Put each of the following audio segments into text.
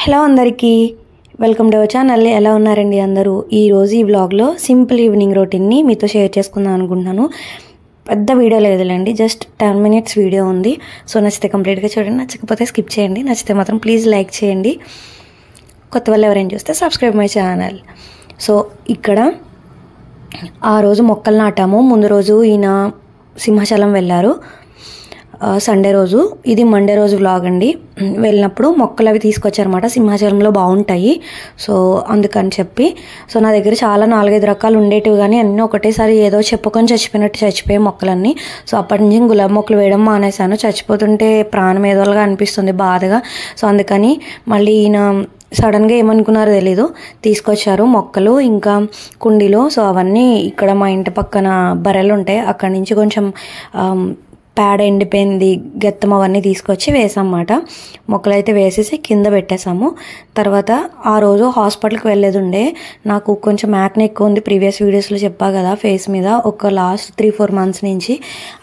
Hello అందరికీ welcome to our channel. ఎలా ఉన్నారండి అందరూ? ఈరోజు ఈ వ్లాగ్లో సింపుల్ ఈవినింగ్ రొటీన్ని మీతో షేర్ చేసుకుందాం అనుకుంటున్నాను. పెద్ద వీడియో లేదులేండి, జస్ట్ 10 minutes వీడియో ఉంది. సో నచ్చితే కంప్లీట్గా చూడండి, నచ్చకపోతే స్కిప్ చేయండి. నచ్చితే మాత్రం ప్లీజ్ లైక్ చేయండి. కొత్త వాళ్ళు ఎవరైనా చూస్తే సబ్స్క్రైబ్ మై ఛానల్. సో ఇక్కడ ఆ రోజు మొక్కలు నాటాము. ముందు రోజు ఈయన సింహాచలం వెళ్ళారు సండే రోజు. ఇది మండే రోజు వ్లాగ్ అండి. వెళ్ళినప్పుడు మొక్కలు అవి తీసుకొచ్చారన్నమాట. సింహాచలంలో బాగుంటాయి, సో అందుకని చెప్పి. సో నా దగ్గర చాలా 4-5 రకాలు ఉండేటివి, కానీ అన్నీ ఒకటేసారి ఏదో చెప్పుకొని చచ్చిపోయాయి మొక్కలన్నీ. సో అప్పటి నుంచి గులాబీ మొక్కలు వేయడం మానేశాను. చచ్చిపోతుంటే ప్రాణం ఏదోలాగా అనిపిస్తుంది, బాధగా. సో అందుకని మళ్ళీ ఈయన సడన్గా ఏమనుకున్నారో తెలీదు, తీసుకొచ్చారు మొక్కలు ఇంకా కుండీలో. సో అవన్నీ ఇక్కడ మా ఇంటి పక్కన బర్రెలు ఉంటాయి, అక్కడి నుంచి కొంచెం పేడ ఎండిపోయింది, గెత్తం అవన్నీ తీసుకొచ్చి వేసామన్నమాట. మొక్కలు అయితే వేసేసి కింద పెట్టేసాము. తర్వాత ఆ రోజు హాస్పిటల్కి వెళ్ళేది ఉండే. నాకు కొంచెం యాక్నే ఎక్కువ ఉంది, ప్రీవియస్ వీడియోస్లో చెప్పా కదా, ఫేస్ మీద. ఒక లాస్ట్ 3-4 months నుంచి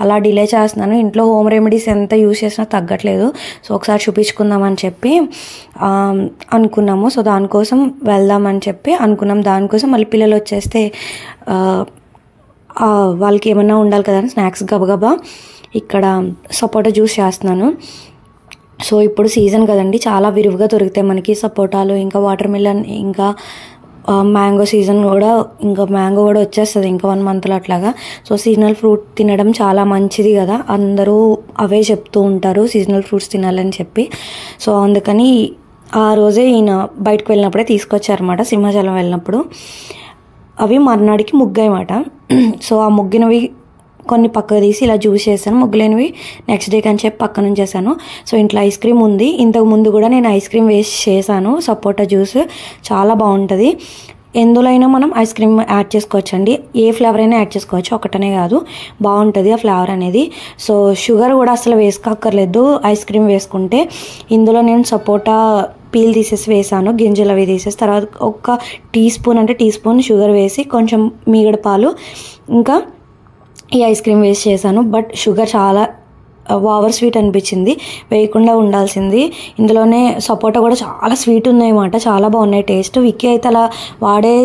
అలా డిలే చేస్తున్నాను. ఇంట్లో హోమ్ రెమెడీస్ ఎంత యూజ్ చేసినా తగ్గట్లేదు. సో ఒకసారి చూపించుకుందామని చెప్పి అనుకున్నాము. సో దానికోసం వెళ్దామని చెప్పి అనుకున్నాం. దానికోసం మళ్ళీ పిల్లలు వచ్చేస్తే వాళ్ళకి ఏమన్నా ఉండాలి కదా అని స్నాక్స్ గబగబా ఇక్కడ సపోటా జ్యూస్ చేస్తున్నాను. సో ఇప్పుడు సీజన్ కదండి, చాలా విరివిగా దొరుకుతాయి మనకి సపోటాలు, ఇంకా వాటర్ మిలన్, ఇంకా మ్యాంగో సీజన్ కూడా, ఇంకా మ్యాంగో కూడా వచ్చేస్తుంది ఇంకా 1 monthలో అట్లాగా. సో సీజనల్ ఫ్రూట్ తినడం చాలా మంచిది కదా, అందరూ అవే చెప్తూ ఉంటారు సీజనల్ ఫ్రూట్స్ తినాలని చెప్పి. సో అందుకని ఆ రోజే ఈయన బయటకు వెళ్ళినప్పుడే తీసుకొచ్చారన్నమాట, సింహాచలం వెళ్ళినప్పుడు. అవి మర్నాడికి ముగ్గాయన్నమాట. సో ఆ ముగ్గినవి కొన్ని పక్కకు తీసి ఇలా జ్యూస్ చేశాను, ముగ్గులేనివి నెక్స్ట్ డేకి అని చెప్పి పక్కన ఉంచేసాను. సో ఇంట్లో ఐస్ క్రీమ్ ఉంది. ఇంతకు ముందు కూడా నేను ఐస్ క్రీమ్ వేస్ట్ చేశాను. సపోటా జ్యూస్ చాలా బాగుంటుంది. ఎందులో అయినా మనం ఐస్ క్రీమ్ యాడ్ చేసుకోవచ్చండి, ఏ ఫ్లేవర్ అయినా యాడ్ చేసుకోవచ్చు, ఒకటనే కాదు, బాగుంటుంది ఆ ఫ్లేవర్ అనేది. సో షుగర్ కూడా అసలు వేసుకోక్కర్లేదు ఐస్ క్రీమ్ వేసుకుంటే. ఇందులో నేను సపోటా పీల్ తీసేసి వేసాను, గింజలు అవి తీసేసి. తర్వాత ఒక టీ స్పూన్ షుగర్ వేసి, కొంచెం మీగడ పాలు, ఇంకా ఈ ఐస్ క్రీమ్ వేస్ట్ చేశాను. బట్ షుగర్ చాలా ఓవర్ స్వీట్ అనిపించింది, వేయకుండా ఉండాల్సింది. ఇందులోనే సపోటా కూడా చాలా స్వీట్ ఉన్నాయన్నమాట, చాలా బాగున్నాయి టేస్ట్. విక్కీ అయితే అలా వాడే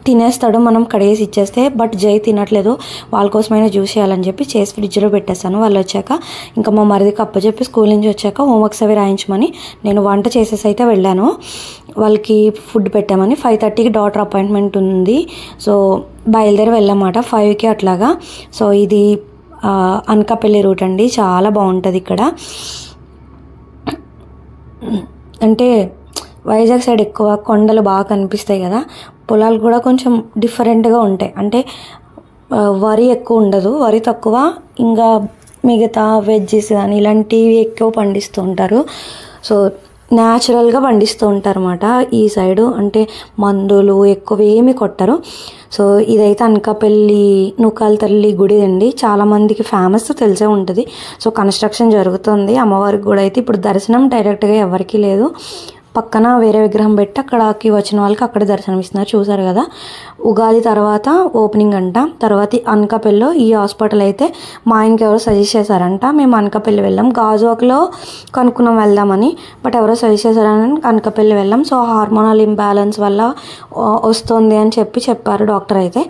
తినేస్తాడు, మనం కడిగేసి ఇచ్చేస్తే. బట్ జై తినట్లేదు, వాళ్ళ కోసమైనా జ్యూస్ చేయాలని చెప్పి చేసి ఫ్రిడ్జ్లో పెట్టేస్తాను. వాళ్ళు వచ్చాక ఇంకా మా మరిదికి అప్పచెప్పి స్కూల్ నుంచి వచ్చాక హోంవర్క్స్ అవి రాయించమని నేను వంట చేసేసి అయితే వెళ్ళాను. వాళ్ళకి ఫుడ్ పెట్టామని. 5:30కి డాక్టర్ అపాయింట్మెంట్ ఉంది. సో బయలుదేరి వెళ్ళామాట 5కి అట్లాగా. సో ఇది అనకాపల్లి రూట్ అండి, చాలా బాగుంటుంది ఇక్కడ. అంటే వైజాగ్ సైడ్ ఎక్కువ కొండలు బాగా కనిపిస్తాయి కదా, పొలాలు కూడా కొంచెం డిఫరెంట్గా ఉంటాయి. అంటే వరి ఎక్కువ ఉండదు, వరి తక్కువ, ఇంకా మిగతా వెజ్జెస్ కానీ ఇలాంటివి ఎక్కువ పండిస్తూ ఉంటారు. సో న్యాచురల్గా పండిస్తూ ఉంటారు అన్నమాట ఈ సైడు. అంటే మందులు ఎక్కువ ఏమి కొట్టరు. సో ఇదైతే అనకాపల్లి నూకాల తల్లి గుడి అండి, చాలామందికి ఫేమస్ తెలిసే ఉంటుంది. సో కన్స్ట్రక్షన్ జరుగుతుంది అమ్మవారికి కూడా. అయితే ఇప్పుడు దర్శనం డైరెక్ట్గా ఎవరికీ లేదు, పక్కన వేరే విగ్రహం పెట్టి అక్కడికి వచ్చిన వాళ్ళకి అక్కడ దర్శనం ఇస్తున్నారు, చూసారు కదా. ఉగాది తర్వాత ఓపెనింగ్ అంట. తర్వాత అనకాపల్లిలో ఈ హాస్పిటల్ అయితే మా ఆయనకి ఎవరో సజెస్ట్ చేశారంట. మేము అనకాపల్లి వెళ్ళాం, గాజువాక్లో కనుక్కున్నాం వెళ్దామని, బట్ ఎవరో సజెస్ట్ చేశారని అనకాపల్లి వెళ్ళాం. సో హార్మోనల్ ఇంబ్యాలెన్స్ వల్ల వస్తుంది అని చెప్పారు డాక్టర్ అయితే.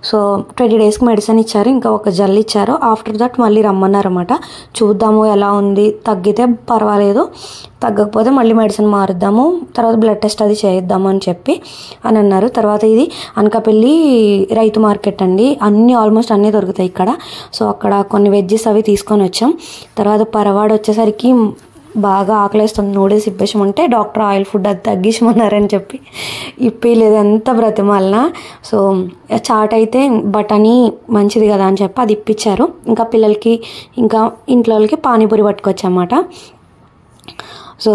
సో 20 daysకి మెడిసిన్ ఇచ్చారు, ఇంకా ఒక జల్లు ఇచ్చారు. ఆఫ్టర్ దట్ మళ్ళీ రమ్మన్నారన్నమాట. చూద్దాము ఎలా ఉంది, తగ్గితే పర్వాలేదు, తగ్గకపోతే మళ్ళీ మెడిసిన్ మారుద్దాము, తర్వాత బ్లడ్ టెస్ట్ అది చేయిద్దాము అని అన్నారు. తర్వాత ఇది అనకాపల్లి రైతు మార్కెట్ అండి, ఆల్మోస్ట్ అన్నీ దొరుకుతాయి ఇక్కడ. సో అక్కడ కొన్ని వెజ్జెస్ అవి తీసుకొని వచ్చాం. తర్వాత పరవాడు వచ్చేసరికి బాగా ఆకలిస్తుంది, నూడిల్స్ ఇప్పేసామంటే డాక్టర్ ఆయిల్ ఫుడ్ అది తగ్గించమన్నారని చెప్పి ఇప్పలేదు, ఎంత బ్రతిమాలన. సో చాట్ అయితే బఠానీ మంచిది కదా అని చెప్పి అది ఇప్పించారు. ఇంకా పిల్లలకి ఇంకా ఇంట్లో వాళ్ళకి పానీపూరి పట్టుకొచ్చామాట. సో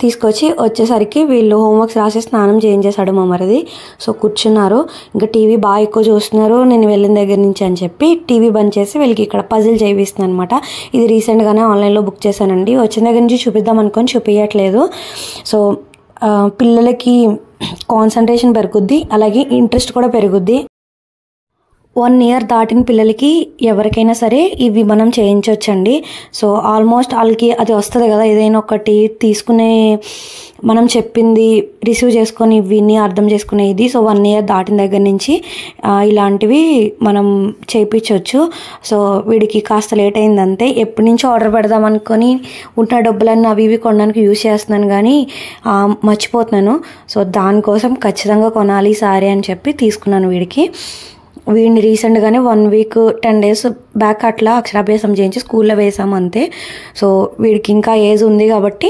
తీసుకొచ్చి వచ్చేసరికి వీళ్ళు హోంవర్క్స్ రాసి స్నానం చేయించేశాడు మా మరిది. సో కూర్చున్నారు, ఇంకా టీవీ బాగా ఎక్కువ చూస్తున్నారు నేను వెళ్ళిన దగ్గర నుంచి అని చెప్పి టీవీ బంద్ చేసి వీళ్ళకి ఇక్కడ పజిల్ చేయిస్తున్నాను అనమాట. ఇది రీసెంట్గానే ఆన్లైన్లో బుక్ చేశానండి, వచ్చిన దగ్గర నుంచి చూపిద్దాం అనుకొని చూపించట్లేదు. సో పిల్లలకి కాన్సన్ట్రేషన్ పెరుగుద్ది, అలాగే ఇంట్రెస్ట్ కూడా పెరుగుద్ది. 1 ఇయర్ దాటిన పిల్లలకి ఎవరికైనా సరే ఇవి మనం చేయించవచ్చండి. సో ఆల్మోస్ట్ వాళ్ళకి అది వస్తుంది కదా, ఏదైనా ఒకటి తీసుకునే మనం చెప్పింది రిసీవ్ చేసుకొని విని అర్థం చేసుకునే ఇది. సో 1 ఇయర్ దాటిన దగ్గర నుంచి ఇలాంటివి మనం చేయించవచ్చు. సో వీడికి కాస్త లేట్ అయిందంతే. ఎప్పటి నుంచో ఆర్డర్ పెడదాం అనుకొని ఉన్న డబ్బులన్నీ అవి ఇవి కొనడానికి యూజ్ చేస్తున్నాను కానీ మర్చిపోతున్నాను. సో దానికోసం ఖచ్చితంగా కొనాలి సారీ అని చెప్పి తీసుకున్నాను వీడికి. వీడిని రీసెంట్గానే 1 వీక్ 10 డేస్ బ్యాక్ అట్లా అక్షరాభ్యాసం చేయించి స్కూల్లో వేసాము అంతే. సో వీడికి ఇంకా ఏజ్ ఉంది కాబట్టి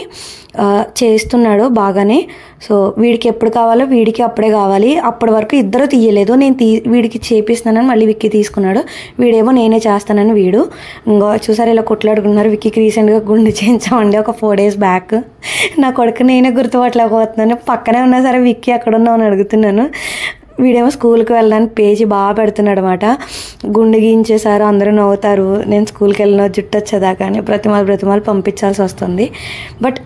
చేస్తున్నాడు బాగానే. సో వీడికి ఎప్పుడు కావాలో వీడికి అప్పుడే కావాలి. అప్పటి వరకు ఇద్దరు తీయలేదు. నేను వీడికి చేపిస్తున్నానని మళ్ళీ విక్కీ తీసుకున్నాడు. వీడేమో నేనే చేస్తానని వీడు. ఇంకో చూసారు ఇలా కొట్లాడుకున్నారు. విక్కీకి రీసెంట్గా గుండె చేయించామండి ఒక 4 డేస్ బ్యాక్. నా కొడుకు నేనే గుర్తుపట్టలేకపోతున్నాను. పక్కనే ఉన్నా సరే విక్కీ ఎక్కడ ఉన్నావు అని అడుగుతున్నాను. వీడేమో స్కూల్కి వెళ్ళడానికి పేజీ బాగా పెడుతున్నాడు అనమాట. గుండె గీయించేసారు, అందరూ నవ్వుతారు. నేను స్కూల్కి వెళ్ళిన జుట్టు వచ్చేదాకా అని బ్రతిమాలు పంపించాల్సి వస్తుంది. బట్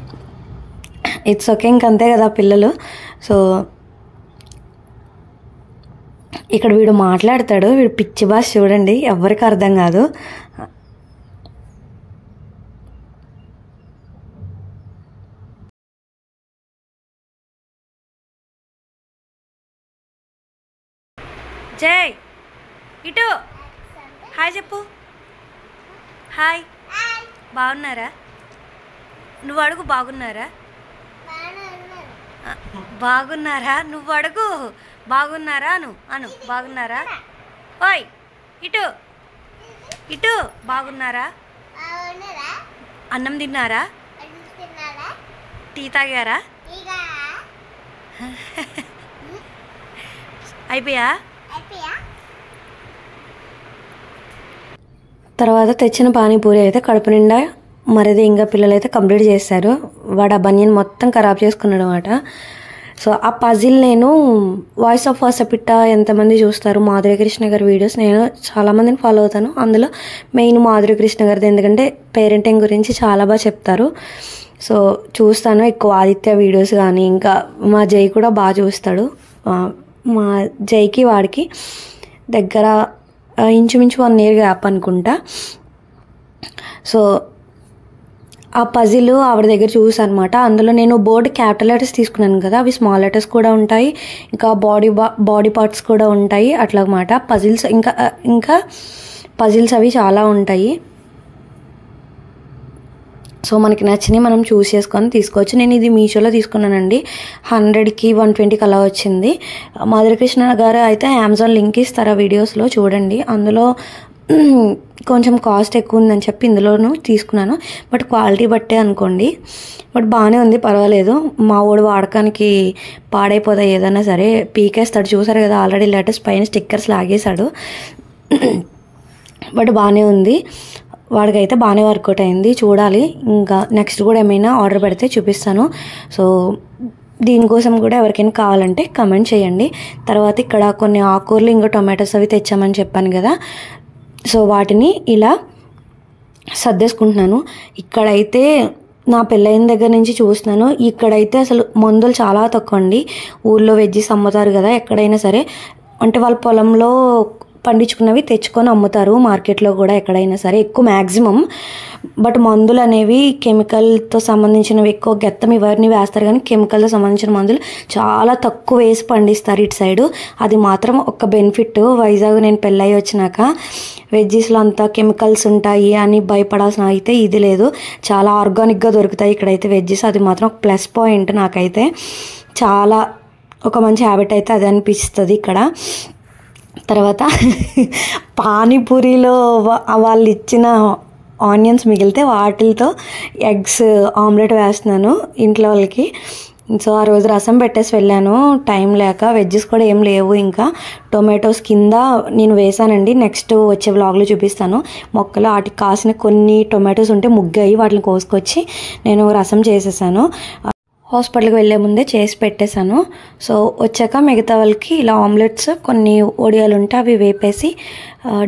ఇట్స్ ఓకే, ఇంకంతే కదా పిల్లలు. సో ఇక్కడ వీడు మాట్లాడతాడు. వీడు పిచ్చి భాష చూడండి, ఎవరికి అర్థం కాదు. జై ఇటు హాయ్ చెప్పు. హాయ్, బాగున్నారా? నువ్వు అడుగు బాగున్నారా? బాగున్నారా నువ్వు అడుగు. బాగున్నారా అను బాగున్నారా? ఓయ్ ఇటు ఇటు బాగున్నారా? అన్నం తిన్నారా? టీ తాగారా? అయిపోయా? తర్వాత తెచ్చిన పానీపూరి అయితే కడుపు నిండా మరిది ఇంకా పిల్లలు అయితే కంప్లీట్ చేశారు. వాడు ఆ బనియన్ మొత్తం ఖరాబ్ చేసుకున్నాడు అనమాట. సో ఆ పజిల్ నేను వాయిస్ ఆఫ్ వాసపిట్ట ఎంతమంది చూస్తారు మాధురి కృష్ణ గారి వీడియోస్, నేను చాలామందిని ఫాలో అవుతాను. అందులో మెయిన్ మాధురి కృష్ణ గారిది, ఎందుకంటే పేరెంటింగ్ గురించి చాలా బాగా చెప్తారు. సో చూస్తాను ఎక్కువ ఆదిత్య వీడియోస్ కానీ, ఇంకా మా జై కూడా బాగా చూస్తాడు. మా జైకి వాడికి దగ్గర ఇంచుమించు 1 ఇయర్ గ్యాప్ అనుకుంటా. సో ఆ పజిల్ ఆవిడ దగ్గర చూసాను అనమాట. అందులో నేను బోర్డు క్యాపిటల్ లెటర్స్ తీసుకున్నాను కదా, అవి స్మాల్ లెటర్స్ కూడా ఉంటాయి, ఇంకా బాడీ పార్ట్స్ కూడా ఉంటాయి అట్లా అన్నమాట. పజిల్స్ ఇంకా పజిల్స్ అవి చాలా ఉంటాయి. సో మనకి నచ్చినవి మనం చూస్ చేసుకొని తీసుకోవచ్చు. నేను ఇది మీషోలో తీసుకున్నానండి. 100కి 120కి అలా వచ్చింది. మాధురి కృష్ణ గారు అయితే అమెజాన్ లింక్ ఇస్తారు ఆ వీడియోస్లో చూడండి. అందులో కొంచెం కాస్ట్ ఎక్కువ ఉందని చెప్పి ఇందులోనూ తీసుకున్నాను. బట్ క్వాలిటీ బట్టే అనుకోండి. బట్ బాగానే ఉంది, పర్వాలేదు. మా వాడు వాడకానికి పాడైపోతాయి ఏదైనా సరే పీకేస్తాడు. చూసారు కదా ఆల్రెడీ లెటర్స్ పైన స్టిక్కర్స్ లాగేశాడు. బట్ బాగానే ఉంది, వాడికైతే బాగానే వర్కౌట్ అయింది. చూడాలి ఇంకా నెక్స్ట్ కూడా ఏమైనా ఆర్డర్ పెడితే చూపిస్తాను. సో దీనికోసం కూడా ఎవరికైనా కావాలంటే కమెంట్ చేయండి. తర్వాత ఇక్కడ కొన్ని ఆకుకూరలు ఇంకా టొమాటోస్ అవి తెచ్చామని చెప్పాను కదా, సో వాటిని ఇలా సర్దేసుకుంటున్నాను. ఇక్కడైతే నా పెళ్ళైన దగ్గర నుంచి చూస్తున్నాను, ఇక్కడైతే అసలు మందులు చాలా తక్కువ అండి. ఊర్లో వెజ్జీస్ అమ్ముతారు కదా ఎక్కడైనా సరే, అంటే వాళ్ళ పొలంలో పండించుకున్నవి తెచ్చుకొని అమ్ముతారు మార్కెట్లో కూడా ఎక్కడైనా సరే ఎక్కువ మ్యాక్సిమం. బట్ మందులు అనేవి కెమికల్తో సంబంధించినవి ఎక్కువ గెత్తం ఇవన్నీ వేస్తారు, కానీ కెమికల్తో సంబంధించిన మందులు చాలా తక్కువ వేసి పండిస్తారు ఇటు సైడు. అది మాత్రం ఒక బెనిఫిట్. వైజాగ్ నేను పెళ్ళయి వచ్చినాక వెజ్జీస్లో అంతా కెమికల్స్ ఉంటాయి అని భయపడాల్సిన అయితే ఇది లేదు, చాలా ఆర్గానిక్గా దొరుకుతాయి ఇక్కడైతే వెజ్జీస్. అది మాత్రం ఒక ప్లస్ పాయింట్ నాకైతే. చాలా ఒక మంచి హ్యాబిట్ అయితే అది అనిపిస్తుంది ఇక్కడ. తర్వాత పానీపూరిలో వాళ్ళు ఇచ్చిన ఆనియన్స్ మిగిలితే వాటితో ఎగ్స్ ఆమ్లెట్ వేస్తున్నాను ఇంట్లో వాళ్ళకి. సో ఆ రోజు రసం పెట్టేసి వెళ్ళాను టైం లేక, వెజ్జెస్ కూడా ఏం లేవు. ఇంకా టొమాటోస్ కింద నేను వేసానండి, నెక్స్ట్ వచ్చే వ్లాగ్లో చూపిస్తాను. మొక్కలు వాటికి కాసిన కొన్ని టొమాటోస్ ఉంటే ముగ్గాయి, వాటిని కోసుకొచ్చి నేను రసం చేసేసాను. హాస్పిటల్కి వెళ్ళే ముందే చేసి పెట్టేశాను. సో వచ్చాక మిగతా వాళ్ళకి ఇలా ఆమ్లెట్స్ కొన్ని ఒడియాలు ఉంటే అవి వేపేసి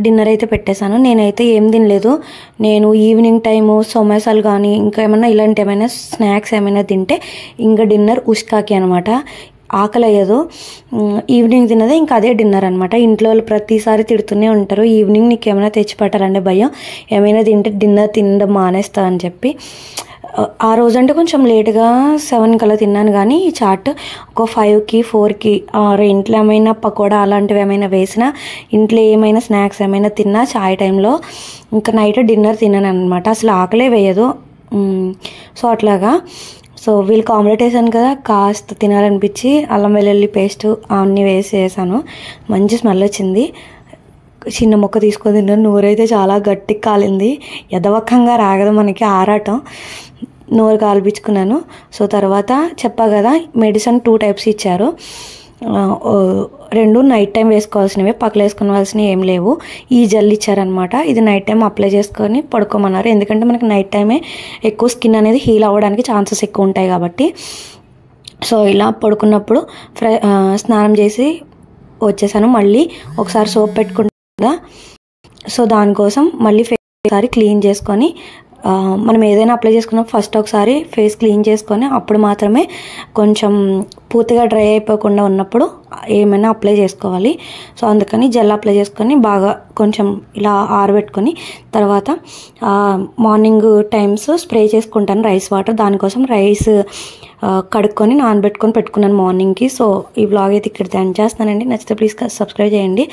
డిన్నర్ అయితే పెట్టేశాను. నేనైతే ఏం తినలేదు. నేను ఈవినింగ్ టైము సమోసాలు కానీ ఇంకా ఏమైనా ఇలాంటి ఏమైనా స్నాక్స్ ఏమైనా తింటే ఇంకా డిన్నర్ ఉష్కాకి అనమాట. ఆకలి అయ్యదు. ఈవినింగ్ తిన్నదే ఇంకా అదే డిన్నర్ అనమాట. ఇంట్లో వాళ్ళు ప్రతిసారి తిడుతూనే ఉంటారు, ఈవినింగ్ నీకు ఏమైనా తెచ్చి పెట్టాలంటే భయం, ఏమైనా తింటే డిన్నర్ తినడం మానేస్తా అని చెప్పి. ఆ రోజంటే కొంచెం లేట్గా 7 కల్లా తిన్నాను, కానీ ఈ చాట్ ఒక 5కి 4కి ఇంట్లో ఏమైనా పకోడా అలాంటివి ఏమైనా వేసినా, ఇంట్లో ఏమైనా స్నాక్స్ ఏమైనా తిన్నా చాయ్ టైంలో ఇంకా నైట్ డిన్నర్ తిన్నాను అనమాట. అసలు ఆకలే వేయదు. సో అట్లాగా. సో వీళ్ళకి ఆమ్లెట్ వేసాను కదా, కాస్త తినాలనిపించి అల్లం వెల్లుల్లి పేస్ట్ అన్నీ వేసాను. మంచి స్మెల్ వచ్చింది. చిన్న ముక్క తీసుకొని తిన్నాను. నోరైతే చాలా గట్టిగా కాలింది. ఎదవక్కంగా రాగదు మనకి ఆరాటం. నోరు కాల్పించుకున్నాను. సో తర్వాత చెప్పా కదా, మెడిసిన్ 2 టైప్స్ ఇచ్చారు. 2 నైట్ టైం వేసుకోవాల్సినవి, పక్కన వేసుకోవాల్సినవి ఏం లేవు. ఈ జెల్ ఇచ్చారనమాట. ఇది నైట్ టైం అప్లై చేసుకొని పడుకోమన్నారు. ఎందుకంటే మనకి నైట్ టైమే ఎక్కువ స్కిన్ అనేది హీల్ అవ్వడానికి ఛాన్సెస్ ఎక్కువ ఉంటాయి కాబట్టి. సో ఇలా పడుకున్నప్పుడు స్నానం చేసి వచ్చేసాను. మళ్ళీ ఒకసారి సోప్ పెట్టుకుంటా. సో దానికోసం మళ్ళీ ఫేస్ ఒకసారి క్లీన్ చేసుకొని, మనం ఏదైనా అప్లై చేసుకున్నప్పుడు ఫస్ట్ ఒకసారి ఫేస్ క్లీన్ చేసుకొని అప్పుడు మాత్రమే కొంచెం పూర్తిగా డ్రై అయిపోకుండా ఉన్నప్పుడు ఏమైనా అప్లై చేసుకోవాలి. సో అందుకని జెల్ అప్లై చేసుకొని బాగా కొంచెం ఇలా ఆరబెట్టుకొని తర్వాత మార్నింగ్ టైమ్స్ స్ప్రే చేసుకుంటాను రైస్ వాటర్. దానికోసం రైస్ కడుక్కొని నానబెట్టుకొని పెట్టుకున్నాను మార్నింగ్కి. సో ఈ వ్లాగ్ అయితే ఇక్కడ ఎండ్ చేస్తానండి. నచ్చితే ప్లీజ్ సబ్స్క్రైబ్ చేయండి.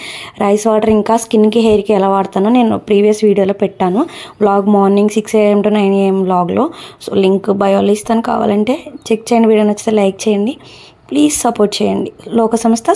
రైస్ వాటర్ ఇంకా స్కిన్కి హెయిర్కి ఎలా వాడతానో నేను ప్రీవియస్ వీడియోలో పెట్టాను. Vlog morning 6 AM to 9 AM వ్లాగ్లో. సో లింక్ బయోలో ఇస్తాను, కావాలంటే చెక్ చేయండి. వీడియో నచ్చితే లైక్ చేయండి, ప్లీజ్ సపోర్ట్ చేయండి. లోక సంస్థ.